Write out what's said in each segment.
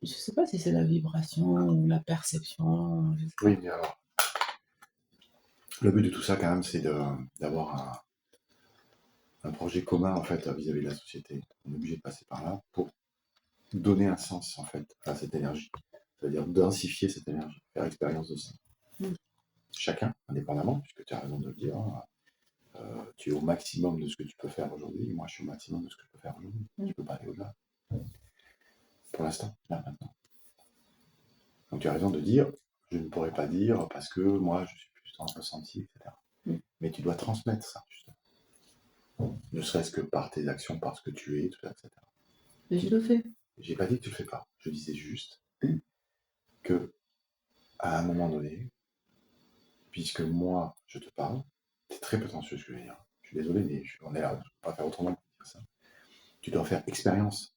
Je sais pas si c'est la vibration ou la perception, je sais pas. Oui, mais alors, le but de tout ça, quand même, c'est d'avoir un projet commun, en fait, vis-à-vis de la société. On est obligé de passer par là pour donner un sens, en fait, à cette énergie. C'est-à-dire densifier cette énergie, faire expérience de ça. Mm. Chacun, indépendamment, puisque tu as raison de le dire, hein, tu es au maximum de ce que tu peux faire aujourd'hui. Moi, je suis au maximum de ce que je peux faire aujourd'hui. Mm. Tu peux pas aller au-delà. Pour l'instant, là, maintenant. Donc, tu as raison de dire, je ne pourrais pas dire parce que moi, je suis plus dans le ressenti, etc. Mm. Mais tu dois transmettre ça, justement. Ne serait-ce que par tes actions, par ce que tu es, tout ça, etc. Mais je le fais. J'ai pas dit que tu le fais pas. Je disais juste que, à un moment donné, puisque moi, je te parle, c'est très prétentieux ce que je veux dire. Je suis désolé, mais on est là, je ne peux pas faire autrement que de dire ça. Tu dois faire expérience.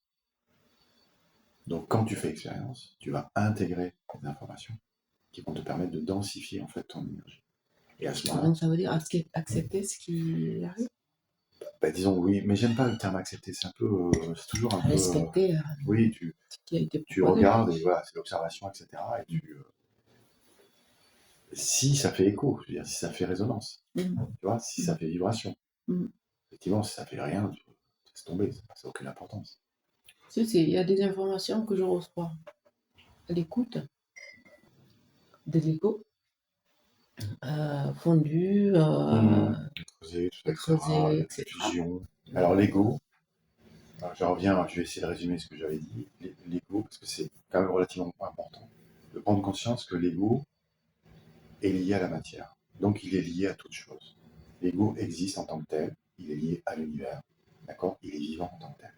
Donc, quand tu fais expérience, tu vas intégrer des informations qui vont te permettre de densifier, en fait, ton énergie. Et à ce moment-là, Donc ça veut dire accepter ce qui arrive. bah, disons oui, mais j'aime pas le terme accepter, c'est un peu, c'est toujours un peu, Respecter oui, ce qui a été tu proposé. regardes et voilà, c'est l'observation, etc. Et si ça fait écho, je veux dire, si ça fait résonance, Mm. tu vois, si ça fait vibration, Mm. effectivement, si ça fait rien, tu laisses tomber, ça n'a aucune importance. Il y a des informations que je reçois à l'écoute, des échos, fondus, Creuser, tout ça, etc. creusés, La etc. fusion. Alors l'ego, alors, je reviens, je vais essayer de résumer ce que j'avais dit. L'ego, parce que c'est quand même relativement important, de prendre conscience que l'ego est lié à la matière. Donc il est lié à toute chose. L'ego existe en tant que tel, il est lié à l'univers, d'accord. Il est vivant en tant que tel.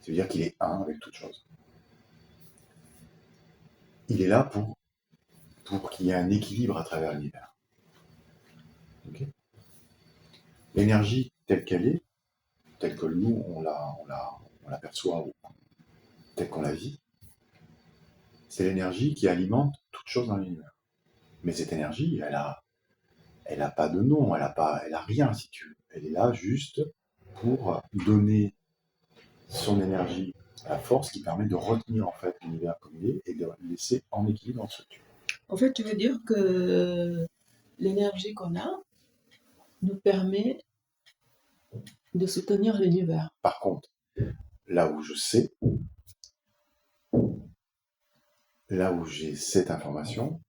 Ça veut dire qu'il est un avec toute chose. Il est là pour qu'il y ait un équilibre à travers l'univers. Okay. L'énergie telle qu'elle est, telle que nous on l'aperçoit, telle qu'on la vit, c'est l'énergie qui alimente toute chose dans l'univers. Mais cette énergie, elle a pas de nom, elle a rien si tu veux. Elle est là juste pour donner son énergie à la force qui permet de retenir en fait l'univers comme il est et de le laisser en équilibre en structure. En fait, tu veux dire que l'énergie qu'on a nous permet de soutenir l'univers. Par contre, là où je sais, là où j'ai cette information,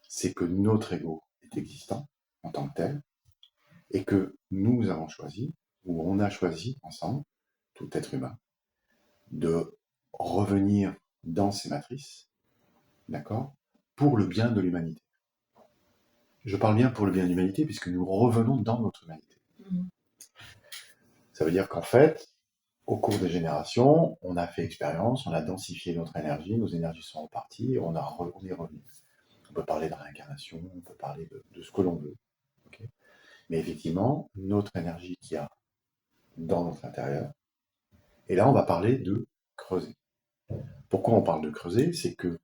c'est que notre ego est existant en tant que tel et que nous avons choisi, ou on a choisi ensemble, tout être humain, de revenir dans ces matrices, d'accord, pour le bien de l'humanité. Je parle bien pour le bien de l'humanité puisque nous revenons dans notre humanité. Mmh. Ça veut dire qu'en fait, au cours des générations, on a fait expérience, on a densifié notre énergie, nos énergies sont reparties, on est revenu. On peut parler de réincarnation, on peut parler de ce que l'on veut. Okay, mais effectivement, notre énergie qu'il y a dans notre intérieur, et là on va parler de creuser. Pourquoi on parle de creuser? C'est que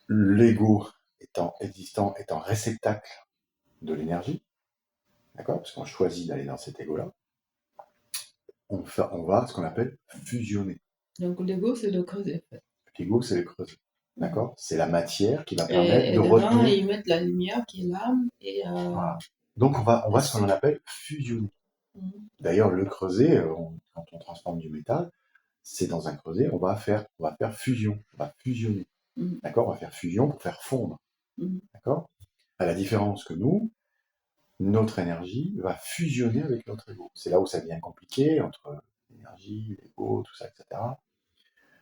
l'ego étant existant, étant réceptacle de l'énergie, d'accord, parce qu'on choisit d'aller dans cet ego-là, on va ce qu'on appelle fusionner. Donc l'ego, c'est le creuset. L'ego, c'est le creuset. D'accord. C'est la matière qui va permettre Et de dedans, retenir. ils mettent la lumière qui est l'âme et Voilà. Donc on va ce qu'on appelle fusionner. D'ailleurs, le creuset, quand on transforme du métal, c'est dans un creuset, on va faire fusion, on va fusionner. D'accord. On va faire fusion pour faire fondre. D'accord. À la différence que nous, notre énergie va fusionner avec notre ego. C'est là où ça devient compliqué entre l'énergie, l'ego, tout ça, etc.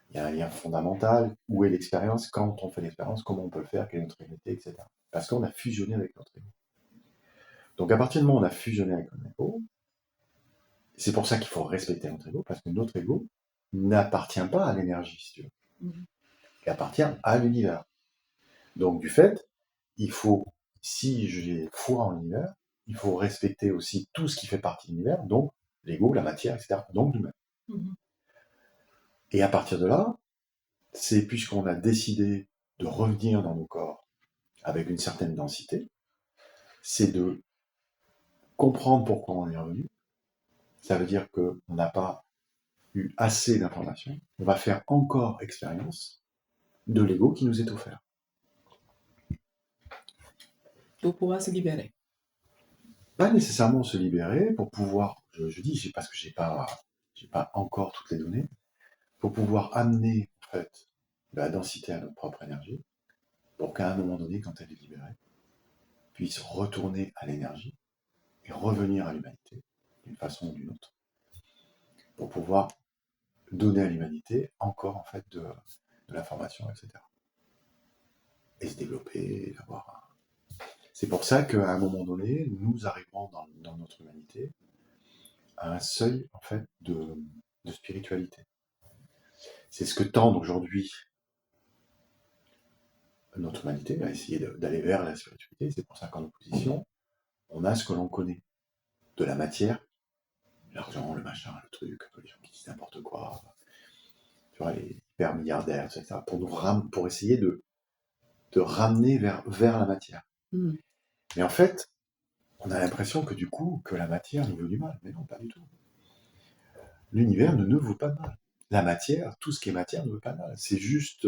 Il y a un lien fondamental. Où est l'expérience? Quand on fait l'expérience, comment on peut le faire? Quelle est notre réalité, etc. Parce qu'on a fusionné avec notre ego. Donc à partir du moment où on a fusionné avec notre ego, c'est pour ça qu'il faut respecter notre ego, parce que notre ego n'appartient pas à l'énergie, si tu veux. Il appartient à l'univers. Donc du fait, il faut, si j'ai foi en l'univers, il faut respecter aussi tout ce qui fait partie de l'univers, donc l'ego, la matière, etc., donc l'humain. Et à partir de là, c'est puisqu'on a décidé de revenir dans nos corps avec une certaine densité, c'est de comprendre pourquoi on est revenu. Ça veut dire qu'on n'a pas eu assez d'informations, on va faire encore expérience de l'ego qui nous est offert. Pour pouvoir se libérer. Pas nécessairement se libérer, pour pouvoir, je dis, parce que j'ai pas encore toutes les données, pour pouvoir amener en fait de la densité à notre propre énergie, pour qu'à un moment donné, quand elle est libérée, puisse retourner à l'énergie et revenir à l'humanité d'une façon ou d'une autre, pour pouvoir donner à l'humanité encore en fait de l'information, etc. Et se développer, et avoir. C'est pour ça qu'à un moment donné, nous arriverons dans notre humanité à un seuil en fait de spiritualité. C'est ce que tend aujourd'hui notre humanité, à essayer d'aller vers la spiritualité. C'est pour ça qu'en opposition, on a ce que l'on connaît de la matière, l'argent, le machin, le truc, les gens qui disent n'importe quoi, tu vois, les hyper milliardaires, etc., pour essayer de ramener vers la matière. Mm. Mais en fait, on a l'impression que du coup, que la matière nous veut du mal. Mais non, pas du tout. L'univers ne nous veut pas de mal. La matière, tout ce qui est matière ne veut pas de mal. C'est juste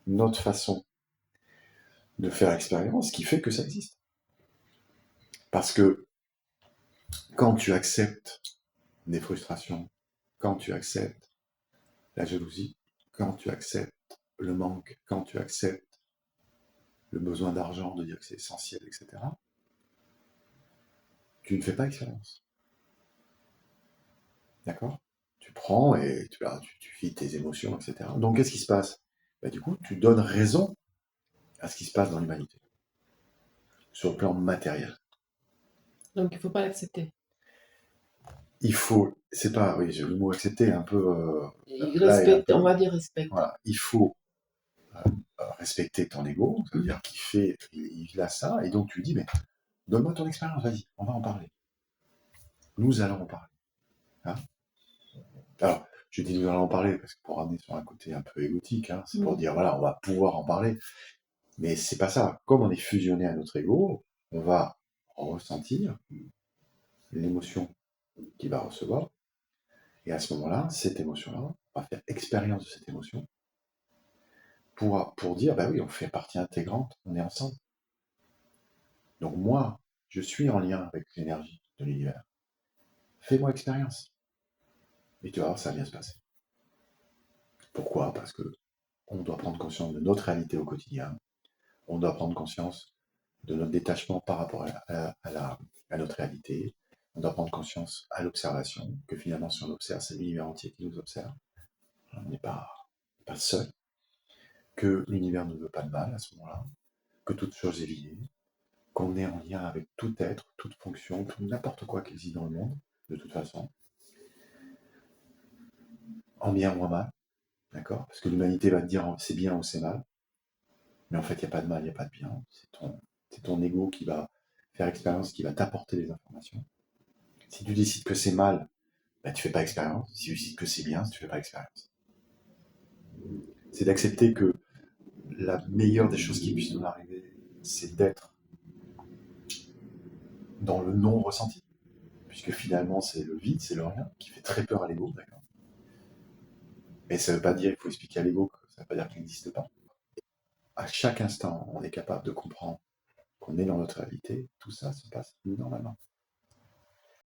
notre façon de faire expérience qui fait que ça existe. Parce que quand tu acceptes des frustrations, quand tu acceptes la jalousie, quand tu acceptes le manque, quand tu acceptes le besoin d'argent, de dire que c'est essentiel, etc., tu ne fais pas expérience. D'accord? Tu prends et tu vis tes émotions, etc. Donc qu'est-ce qui se passe? Du coup, tu donnes raison à ce qui se passe dans l'humanité, sur le plan matériel. Donc il ne faut pas l'accepter. Il faut, c'est pas, oui, le mot accepter est un peu... Respecte, on va dire respecte. Voilà, il faut respecter ton ego, ça veut dire qu'il a ça, et donc tu lui dis, mais donne-moi ton expérience, vas-y, on va en parler. Nous allons en parler. Hein? Alors, je dis nous allons en parler parce que pour ramener sur un côté un peu égotique, hein, c'est pour dire, voilà, on va pouvoir en parler. Mais c'est pas ça. Comme on est fusionné à notre ego, on va ressentir l'émotion qu'il va recevoir. Et à ce moment-là, cette émotion-là, on va faire expérience de cette émotion pour dire, bah oui, on fait partie intégrante, on est ensemble. Donc moi, je suis en lien avec l'énergie de l'univers. Fais-moi expérience. Et tu vas voir, ça va bien se passer. Pourquoi? Parce que on doit prendre conscience de notre réalité au quotidien. On doit prendre conscience de notre détachement par rapport à notre réalité. On doit prendre conscience à l'observation, que finalement, si on observe, c'est l'univers entier qui nous observe. On n'est pas seul. Que l'univers ne veut pas de mal à ce moment-là. Que toute chose est liée. Qu'on est en lien avec tout être, toute fonction, tout n'importe quoi qui existe dans le monde, de toute façon. En bien ou en mal. D'accord? Parce que l'humanité va te dire c'est bien ou c'est mal. Mais en fait, il n'y a pas de mal, il n'y a pas de bien. C'est ton ego qui va faire expérience, qui va t'apporter les informations. Si tu décides que c'est mal, tu ne fais pas expérience. Si tu décides que c'est bien, tu ne fais pas expérience. C'est d'accepter que la meilleure des choses qui puissent nous arriver, c'est d'être dans le non-ressenti. Puisque finalement, c'est le vide, c'est le rien, qui fait très peur à l'ego, d'accord? Mais ça ne veut pas dire qu'il faut expliquer à l'ego, ça ne veut pas dire qu'il n'existe pas. À chaque instant, on est capable de comprendre qu'on est dans notre réalité, tout ça se passe normalement.